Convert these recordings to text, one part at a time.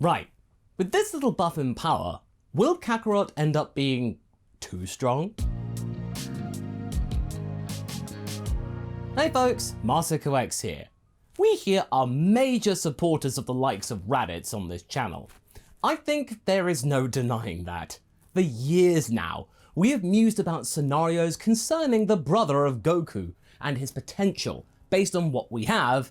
Right, with this little buff in power, will Kakarot end up being too strong? Hey folks, MasakoX here. We here are major supporters of the likes of Raditz on this channel. I think there is no denying that. For years now, we have mused about scenarios concerning the brother of Goku and his potential based on what we have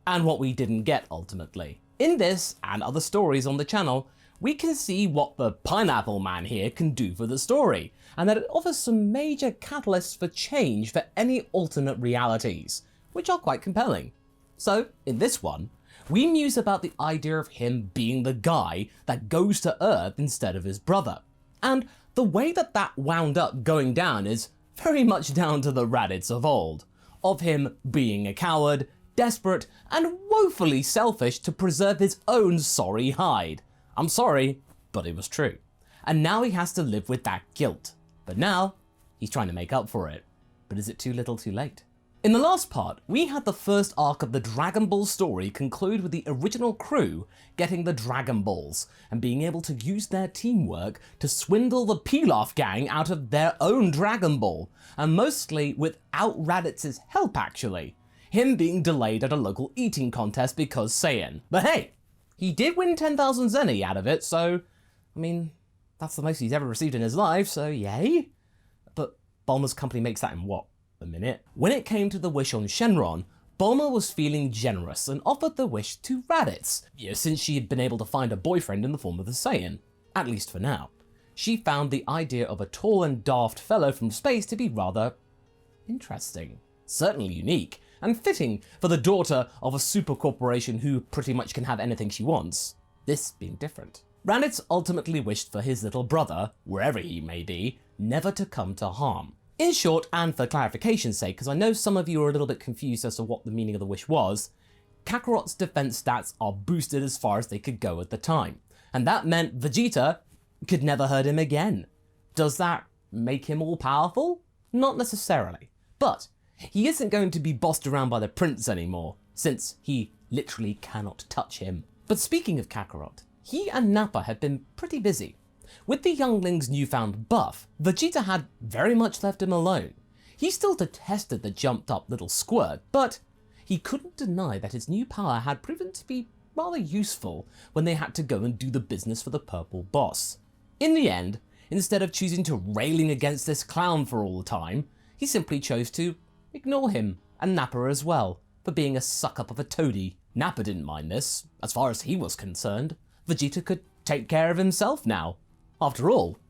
and what we didn't get ultimately. In this and other stories on the channel, we can see what the Pineapple Man here can do for the story, and that it offers some major catalysts for change for any alternate realities, which are quite compelling. So, in this one, we muse about the idea of him being the guy that goes to Earth instead of his brother. And the way that that wound up going down is very much down to the Raditz of old, of him being a coward, desperate, and woefully selfish to preserve his own sorry hide. I'm sorry, but it was true. And now he has to live with that guilt. But now, he's trying to make up for it. But is it too little too late? In the last part, we had the first arc of the Dragon Ball story conclude with the original crew getting the Dragon Balls and being able to use their teamwork to swindle the Pilaf gang out of their own Dragon Ball, and mostly without Raditz's help actually. Him being delayed at a local eating contest because Saiyan. But hey, he did win 10,000 Zenny out of it, so, I mean, that's the most he's ever received in his life, so yay. But Bulma's company makes that in what, a minute? When it came to the wish on Shenron, Bulma was feeling generous and offered the wish to Raditz, since she had been able to find a boyfriend in the form of a Saiyan, at least for now. She found the idea of a tall and daft fellow from space to be rather interesting, certainly unique, and fitting for the daughter of a super corporation who pretty much can have anything she wants, this being different. Raditz ultimately wished for his little brother, wherever he may be, never to come to harm. In short, and for clarification's sake, because I know some of you are a little bit confused as to what the meaning of the wish was, Kakarot's defense stats are boosted as far as they could go at the time, and that meant Vegeta could never hurt him again. Does that make him all powerful? Not necessarily, but he isn't going to be bossed around by the prince anymore, since he literally cannot touch him. But speaking of Kakarot, he and Nappa had been pretty busy. With the youngling's newfound buff, Vegeta had very much left him alone. He still detested the jumped up little squirt, but he couldn't deny that his new power had proven to be rather useful when they had to go and do the business for the purple boss. In the end, instead of choosing to railing against this clown for all the time, he simply chose to ignore him, and Nappa as well, for being a suck-up of a toady. Nappa didn't mind this, as far as he was concerned. Vegeta could take care of himself now. After all,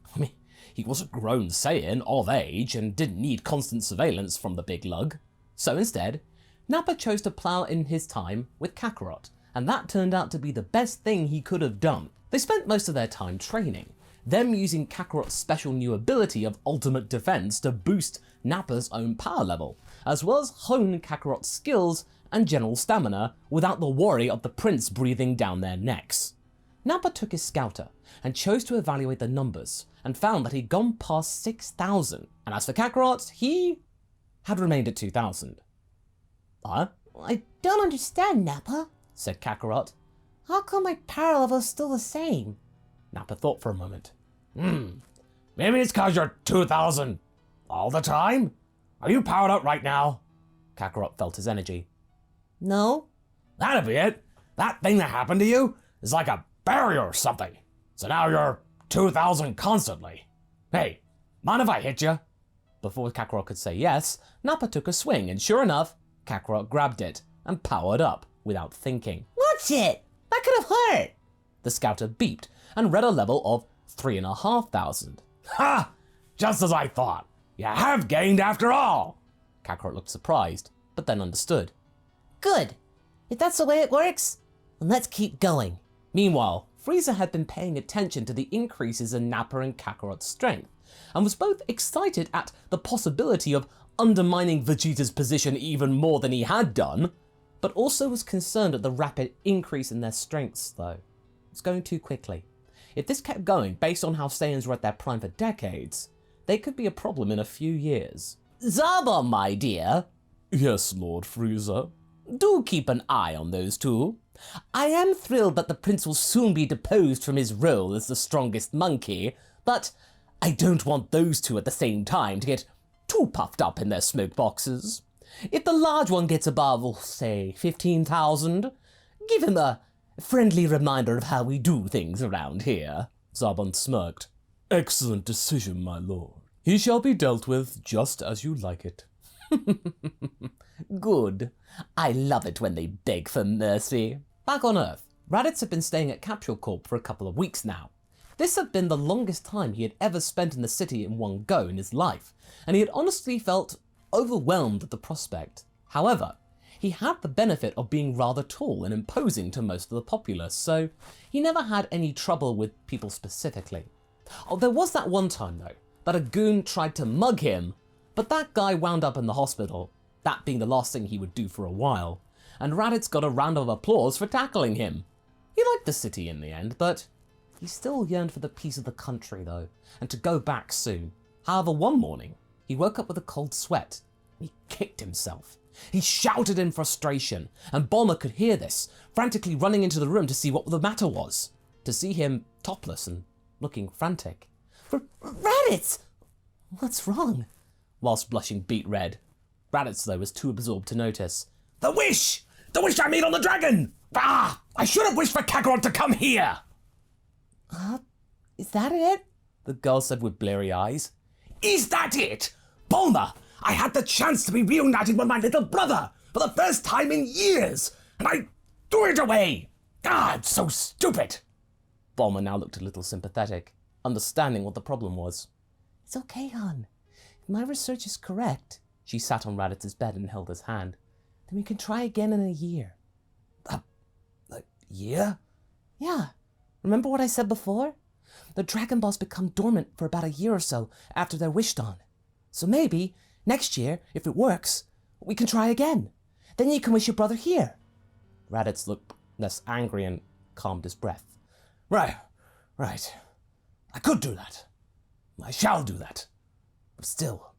he was a grown Saiyan of age and didn't need constant surveillance from the big lug. So instead, Nappa chose to plow in his time with Kakarot, and that turned out to be the best thing he could have done. They spent most of their time training, them using Kakarot's special new ability of ultimate defense to boost Nappa's own power level, as well as hone Kakarot's skills and general stamina without the worry of the prince breathing down their necks. Nappa took his scouter and chose to evaluate the numbers and found that he'd gone past 6,000, and as for Kakarot, he had remained at 2,000. Huh? I don't understand, Nappa, said Kakarot. How come my power level's still the same? Nappa thought for a moment. Maybe it's cause you're 2,000 all the time? Are you powered up right now? Kakarot felt his energy. No. That'd be it. That thing that happened to you is like a barrier or something. So now you're 2,000 constantly. Hey, mind if I hit you? Before Kakarot could say yes, Nappa took a swing, and sure enough, Kakarot grabbed it and powered up without thinking. Watch it! That could have hurt! The scouter beeped and read a level of 3,500. Ha! Just as I thought. You have gained after all! Kakarot looked surprised, but then understood. Good. If that's the way it works, then let's keep going. Meanwhile, Frieza had been paying attention to the increases in Nappa and Kakarot's strength, and was both excited at the possibility of undermining Vegeta's position even more than he had done, but also was concerned at the rapid increase in their strengths though. It's going too quickly. If this kept going based on how Saiyans were at their prime for decades, they could be a problem in a few years. Zarbon, my dear. Yes, Lord Frieza. Do keep an eye on those two. I am thrilled that the prince will soon be deposed from his role as the strongest monkey, but I don't want those two at the same time to get too puffed up in their smoke boxes. If the large one gets above, say, 15,000, give him a friendly reminder of how we do things around here. Zarbon smirked. Excellent decision, my lord. He shall be dealt with just as you like it. Good. I love it when they beg for mercy. Back on Earth, Raditz had been staying at Capsule Corp for a couple of weeks now. This had been the longest time he had ever spent in the city in one go in his life, and he had honestly felt overwhelmed at the prospect. However, he had the benefit of being rather tall and imposing to most of the populace, so he never had any trouble with people specifically. Oh, there was that one time though, that a goon tried to mug him, but that guy wound up in the hospital, that being the last thing he would do for a while, and Raditz got a round of applause for tackling him. He liked the city in the end, but he still yearned for the peace of the country though, and to go back soon. However, one morning, he woke up with a cold sweat, and he kicked himself. He shouted in frustration, and Bulma could hear this, frantically running into the room to see what the matter was, to see him topless and looking frantic. Raditz! What's wrong? Whilst blushing beet red. Raditz, though, was too absorbed to notice. The wish! The wish I made on the dragon! Ah! I should have wished for Kakarot to come here! Is that it? The girl said with bleary eyes. Is that it? Bulma! I had the chance to be reunited with my little brother for the first time in years, and I threw it away! Ah, it's so stupid! Bulma now looked a little sympathetic, understanding what the problem was. It's okay, hon. If my research is correct, she sat on Raditz's bed and held his hand. Then we can try again in a year. A year? Yeah. Remember what I said before? The Dragon Balls become dormant for about a year or so after they're wished on. So maybe, next year, if it works, we can try again. Then you can wish your brother here. Raditz looked less angry and calmed his breath. Right. I could do that. I shall do that. But still,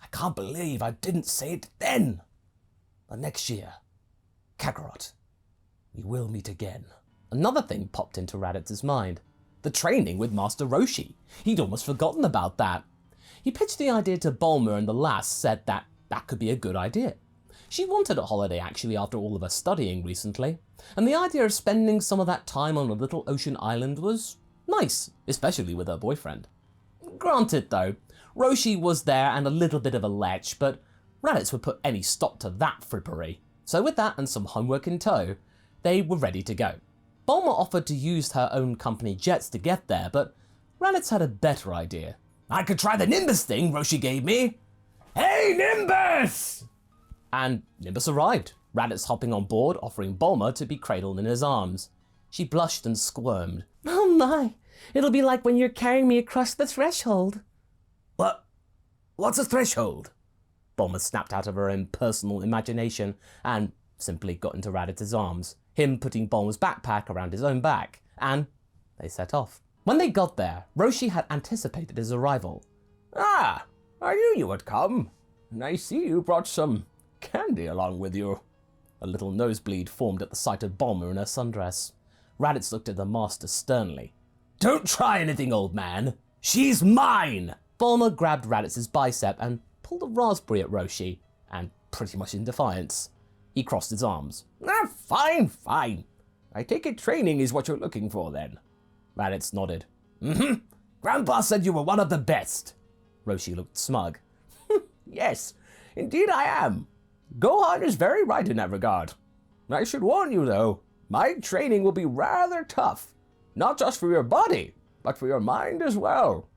I can't believe I didn't say it then. But next year, Kakarot, we will meet again. Another thing popped into Raditz's mind. The training with Master Roshi. He'd almost forgotten about that. He pitched the idea to Bulma, and the lass said that could be a good idea. She wanted a holiday actually after all of her studying recently, and the idea of spending some of that time on a little ocean island was nice, especially with her boyfriend. Granted though, Roshi was there and a little bit of a lech, but Raditz would put any stop to that frippery. So with that and some homework in tow, they were ready to go. Bulma offered to use her own company jets to get there, but Raditz had a better idea. I could try the Nimbus thing Roshi gave me. Hey, Nimbus! And Nimbus arrived, Raditz hopping on board, offering Bulma to be cradled in his arms. She blushed and squirmed. Oh my, it'll be like when you're carrying me across the threshold. What's a threshold? Bulma snapped out of her impersonal imagination and simply got into Raditz's arms, him putting Bulma's backpack around his own back, and they set off. When they got there, Roshi had anticipated his arrival. Ah, I knew you would come, and I see you brought some candy along with you. A little nosebleed formed at the sight of Bulma in her sundress. Raditz looked at the master sternly. Don't try anything, old man. She's mine! Bulma grabbed Raditz's bicep and pulled a raspberry at Roshi, and pretty much in defiance. He crossed his arms. Fine. I take it training is what you're looking for then. Raditz nodded. Grandpa said you were one of the best. Roshi looked smug. Yes, indeed I am. Gohan is very right in that regard. I should warn you though, my training will be rather tough. Not just for your body, but for your mind as well.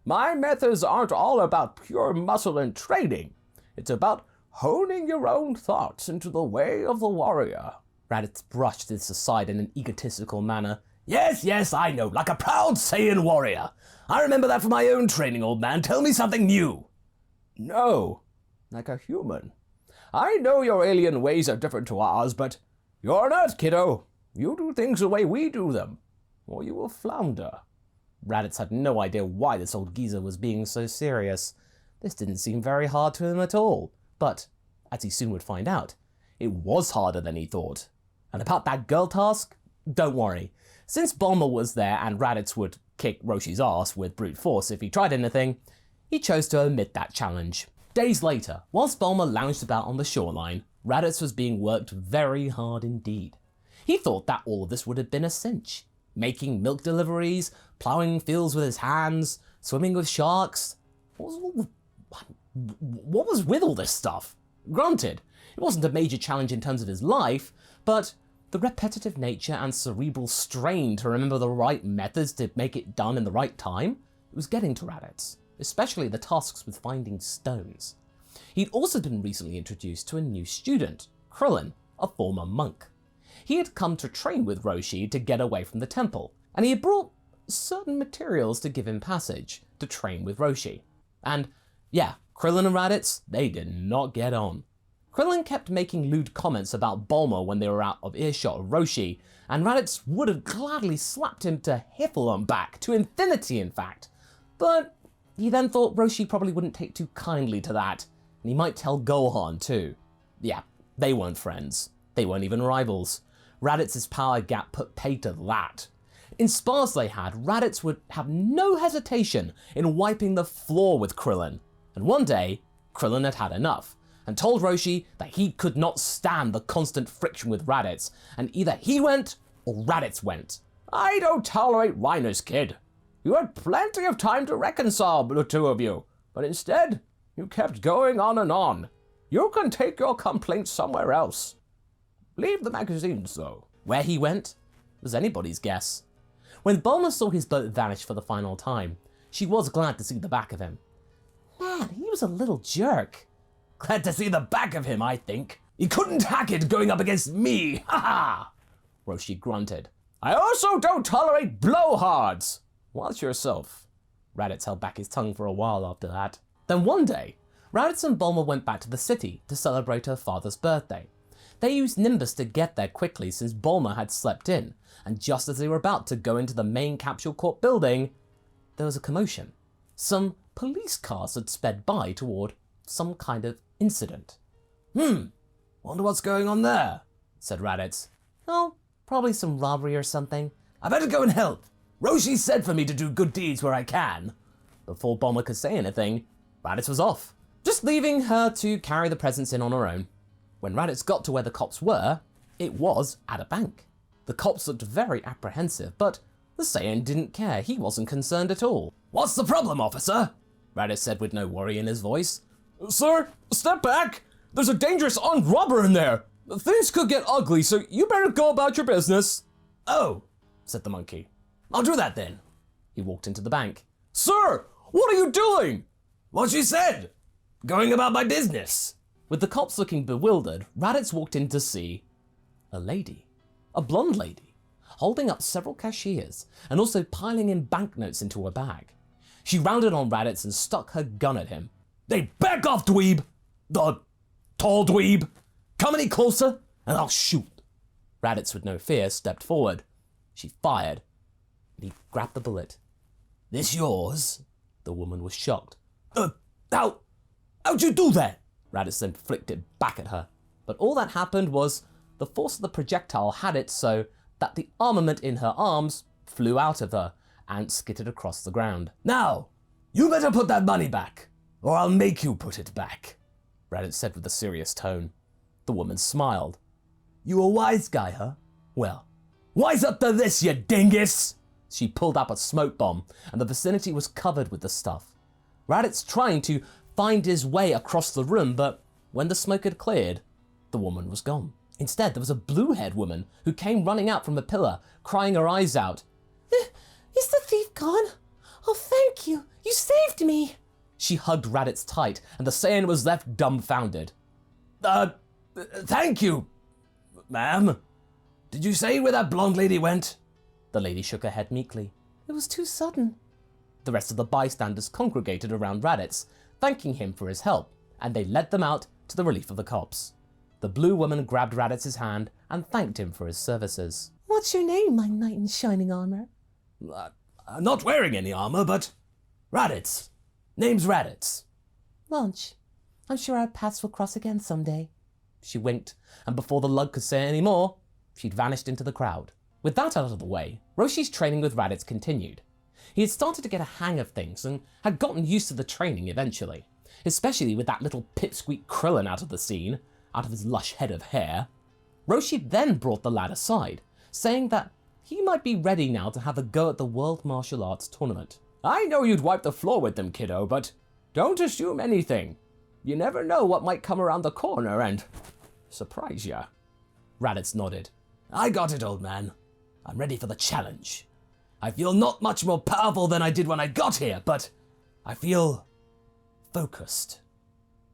My methods aren't all about pure muscle and training. It's about honing your own thoughts into the way of the warrior. Raditz brushed this aside in an egotistical manner. Yes, I know, like a proud Saiyan warrior. I remember that from my own training, old man. Tell me something new. No, like a human. I know your alien ways are different to ours, but you're not, kiddo. You do things the way we do them, or you will flounder. Raditz had no idea why this old geezer was being so serious. This didn't seem very hard to him at all, but, as he soon would find out, It was harder than he thought. And about that girl task? Don't worry. Since Bulma was there and Raditz would kick Roshi's ass with brute force if he tried anything, he chose to omit that challenge. Days later, whilst Bulma lounged about on the shoreline, Raditz was being worked very hard indeed. He thought that all of this would have been a cinch. Making milk deliveries, ploughing fields with his hands, swimming with sharks. What was with all this stuff? Granted, it wasn't a major challenge in terms of his life, but the repetitive nature and cerebral strain to remember the right methods to make it done in the right time, it was getting to Raditz, especially the tasks with finding stones. He'd also been recently introduced to a new student, Krillin, a former monk. He had come to train with Roshi to get away from the temple, and he had brought certain materials to give him passage to train with Roshi. And yeah, Krillin and Raditz, they did not get on. Krillin kept making lewd comments about Bulma when they were out of earshot of Roshi, and Raditz would have gladly slapped him to Hiffle back, to infinity in fact. But he then thought Roshi probably wouldn't take too kindly to that, and he might tell Gohan too. Yeah, they weren't friends. They weren't even rivals. Raditz's power gap put pay to that. In spars they had, Raditz would have no hesitation in wiping the floor with Krillin. And one day, Krillin had had enough, and told Roshi that he could not stand the constant friction with Raditz, and either he went or Raditz went. "I don't tolerate whiners, kid. You had plenty of time to reconcile the two of you, but instead, you kept going on and on. You can take your complaints somewhere else. Leave the magazines, though." Where he went was anybody's guess. When Bulma saw his boat vanish for the final time, she was glad to see the back of him. Man, he was a little jerk. "Glad to see the back of him, I think. He couldn't hack it going up against me, ha ha!" Roshi grunted. "I also don't tolerate blowhards." "Watch yourself." Raditz held back his tongue for a while after that. Then one day, Raditz and Bulma went back to the city to celebrate her father's birthday. They used Nimbus to get there quickly since Bulma had slept in, and just as they were about to go into the main Capsule Corp building, there was a commotion. Some police cars had sped by toward some kind of incident. Wonder what's going on there," said Raditz. "Oh, probably some robbery or something. I better go and help. Roshi said for me to do good deeds where I can." Before Bulma could say anything, Raditz was off, just leaving her to carry the presents in on her own. When Raditz got to where the cops were, it was at a bank. The cops looked very apprehensive, but the Saiyan didn't care. He wasn't concerned at all. "What's the problem, officer?" Raditz said with no worry in his voice. "Sir, step back. There's a dangerous armed robber in there. Things could get ugly, so you better go about your business." "Oh," said the monkey. "I'll do that then." He walked into the bank. "Sir, what are you doing?" "What you said. Going about my business." With the cops looking bewildered, Raditz walked in to see a lady, a blonde lady, holding up several cashiers and also piling in banknotes into her bag. She rounded on Raditz and stuck her gun at him. "Hey, back off, dweeb! The tall dweeb! Come any closer and I'll shoot." Raditz, with no fear, stepped forward. She fired, and he grabbed the bullet. "This yours?" The woman was shocked. How'd you do that?" Raditz then flicked it back at her. But all that happened was the force of the projectile had it so that the armament in her arms flew out of her and skittered across the ground. "Now, you better put that money back, or I'll make you put it back," Raditz said with a serious tone. The woman smiled. "You a wise guy, huh? Well, wise up to this, you dingus!" She pulled up a smoke bomb, and the vicinity was covered with the stuff. Raditz trying to find his way across the room, but when the smoke had cleared, the woman was gone. Instead, there was a blue-haired woman who came running out from a pillar, crying her eyes out. Is the thief gone? Oh, thank you. You saved me." She hugged Raditz tight, and the Saiyan was left dumbfounded. Thank you, ma'am. Did you say where that blonde lady went?" The lady shook her head meekly. "It was too sudden." The rest of the bystanders congregated around Raditz, thanking him for his help, and they led them out to the relief of the cops. The blue woman grabbed Raditz's hand and thanked him for his services. "What's your name, my knight in shining armor?" I'm not wearing any armor, but Raditz. Name's Raditz." "Launch. I'm sure our paths will cross again someday." She winked, and before the lug could say any more, she'd vanished into the crowd. With that out of the way, Roshi's training with Raditz continued. He had started to get a hang of things and had gotten used to the training eventually, especially with that little pipsqueak Krillin out of the scene, out of his lush head of hair. Roshi then brought the lad aside, saying that he might be ready now to have a go at the World Martial Arts Tournament. I know you'd wipe the floor with them, kiddo, but don't assume anything. You never know what might come around the corner and surprise ya. Raditz nodded. I got it, old man. I'm ready for the challenge. I feel not much more powerful than I did when I got here, but I feel focused.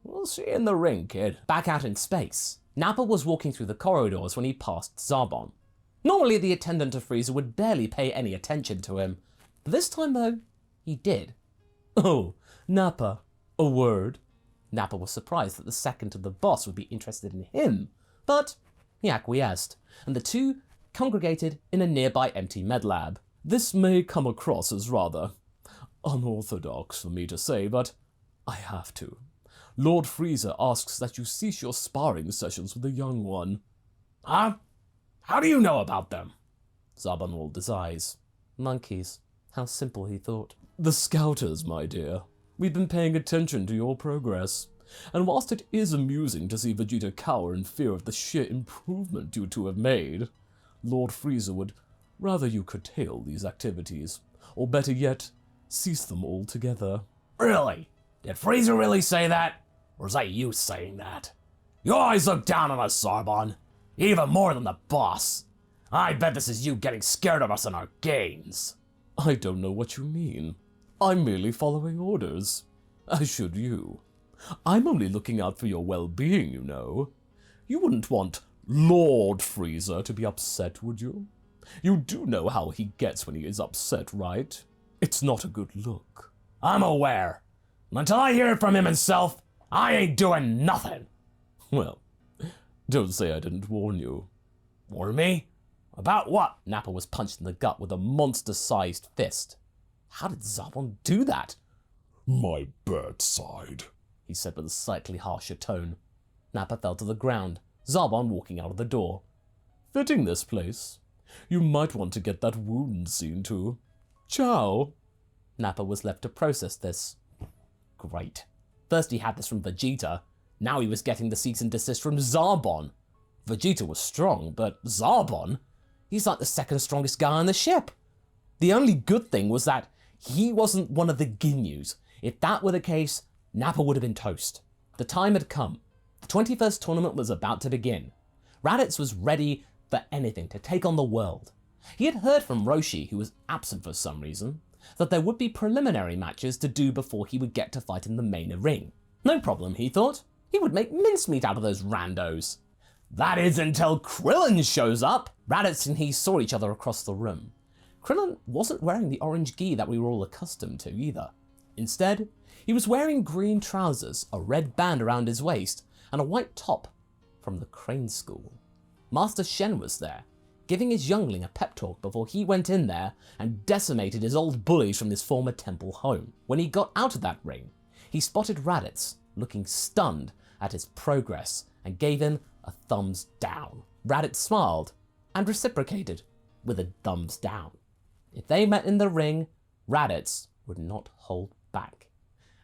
We'll see in the ring, kid. Back out in space, Nappa was walking through the corridors when he passed Zarbon. Normally, the attendant to Frieza would barely pay any attention to him, but this time, though, he did. Oh, Nappa, a word. Nappa was surprised that the second to the boss would be interested in him, but he acquiesced, and the two congregated in a nearby empty med lab. This may come across as rather unorthodox for me to say, but I have to. Lord Frieza asks that you cease your sparring sessions with the young one. Huh? How do you know about them? Zarbon rolled his eyes. Monkeys. How simple, he thought. The Scouters, my dear. We've been paying attention to your progress. And whilst it is amusing to see Vegeta cower in fear of the sheer improvement you two have made, Lord Frieza would rather you curtail these activities, or better yet, cease them altogether. Really? Did Frieza really say that? Or is that you saying that? You always look down on us, Zarbon. Even more than the boss. I bet this is you getting scared of us in our games. I don't know what you mean. I'm merely following orders. As should you. I'm only looking out for your well-being, you know. You wouldn't want Lord Frieza to be upset, would you? You do know how he gets when he is upset, right? It's not a good look. I'm aware. Until I hear it from him himself, I ain't doing nothing. Well, don't say I didn't warn you. Warn me? About what? Nappa was punched in the gut with a monster-sized fist. How did Zarbon do that? My bad side, he said with a slightly harsher tone. Nappa fell to the ground, Zarbon walking out of the door. Fitting this place. You might want to get that wound seen to. Ciao. Nappa was left to process this. Great. First he had this from Vegeta, now he was getting the cease and desist from Zarbon. Vegeta was strong, but Zarbon? He's like the second strongest guy on the ship. The only good thing was that he wasn't one of the Ginyus. If that were the case, Nappa would have been toast. The time had come. The 21st tournament was about to begin. Raditz was ready for anything to take on the world. He had heard from Roshi, who was absent for some reason, that there would be preliminary matches to do before he would get to fight in the main ring. No problem, he thought. He would make mincemeat out of those randos. That is until Krillin shows up. Raditz and he saw each other across the room. Krillin wasn't wearing the orange gi that we were all accustomed to either. Instead, he was wearing green trousers, a red band around his waist, and a white top from the Crane School. Master Shen was there, giving his youngling a pep talk before he went in there and decimated his old bullies from his former temple home. When he got out of that ring, he spotted Raditz, looking stunned at his progress, and gave him a thumbs down. Raditz smiled and reciprocated with a thumbs down. If they met in the ring, Raditz would not hold back.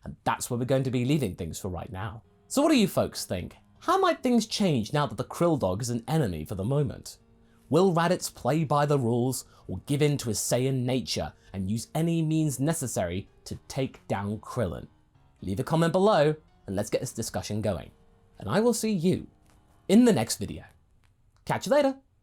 And that's where we're going to be leaving things for right now. So what do you folks think? How might things change now that the Krill Dog is an enemy for the moment? Will Raditz play by the rules or give in to his Saiyan nature and use any means necessary to take down Krillin? Leave a comment below and let's get this discussion going. And I will see you in the next video. Catch you later.